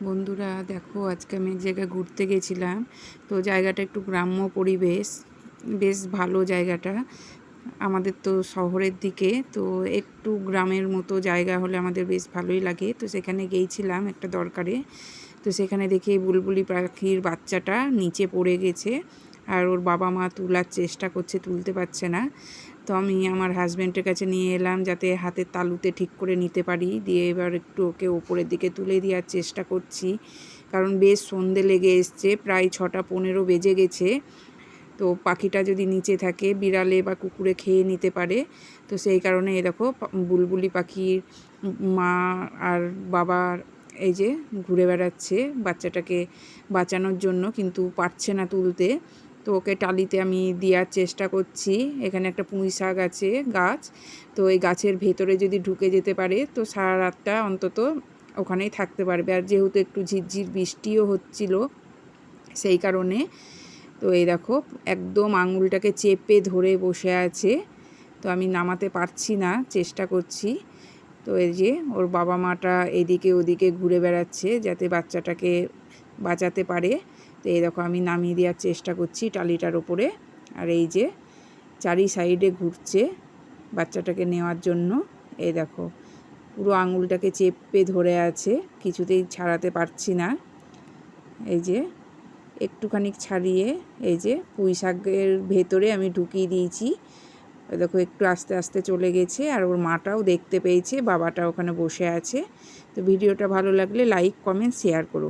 বন্ধুরা দেখো, আজকে আমি এক জায়গায় ঘুরতে গেছিলাম। তো জায়গাটা একটু গ্রাম্য পরিবেশ, বেশ ভালো জায়গাটা। আমাদের তো শহরের দিকে, তো একটু গ্রামের মতো জায়গা হলে আমাদের বেশ ভালোই লাগে। তো সেখানে গিয়েছিলাম একটা দরকারে। তো সেখানে দেখি বুলবুলি পাখির বাচ্চাটা নিচে পড়ে গেছে, আর ওর বাবা মা তোলার চেষ্টা করছে, তুলতে পারছে না। তো আমি আমার হাজব্যান্ডের কাছে নিয়ে এলাম যাতে হাতের তালুতে ঠিক করে নিতে পারি। দিয়ে এবার একটু ওকে ওপরের দিকে তুলে দেওয়ার চেষ্টা করছি, কারণ বেশ সন্ধে লেগে এসছে, প্রায় 6:15 বেজে গেছে। তো পাখিটা যদি নিচে থাকে বিড়ালে বা কুকুরে খেয়ে নিতে পারে। তো সেই কারণে এই দেখো বুলবুলি পাখির মা আর বাবা এই যে ঘুরে বেড়াচ্ছে বাচ্চাটাকে বাঁচানোর জন্য, কিন্তু পারছে না তুলতে। তো ওকে টালিতে আমি দেওয়ার চেষ্টা করছি। এখানে একটা পুঁই শাক আছে গাছ, তো এই গাছের ভেতরে যদি ঢুকে যেতে পারে তো সারা রাতটা অন্তত ওখানেই থাকতে পারবে। আর যেহেতু একটু ঝিরঝির বৃষ্টিও হচ্ছিল, সেই কারণে তো এই দেখো একদম আঙুলটাকে চেপে ধরে বসে আছে। তো আমি নামাতে পারছি না, চেষ্টা করছি। তো এই যে ওর বাবা মাটা এদিকে ওদিকে ঘুরে বেড়াচ্ছে যাতে বাচ্চাটাকে বাঁচাতে পারে। তো এই দেখো আমি নামিয়ে দেওয়ার চেষ্টা করছি টালিটার ওপরে। আর এই যে চারি সাইডে ঘুরছে বাচ্চাটাকে নেওয়ার জন্য। এই দেখো পুরো আঙুলটাকে চেপে ধরে আছে, কিছুতেই ছাড়াতে পারছি না। এই যে একটুখানি ছাড়িয়ে এই যে পুঁই শাকের ভেতরে আমি ঢুকিয়ে দিয়েছি। দেখো একটু আস্তে আস্তে চলে গেছে, আর ওর মাটাও দেখতে পেয়েছে, বাবাটা ওখানে বসে আছে। তো ভিডিওটা ভালো লাগলে লাইক, কমেন্ট, শেয়ার করো।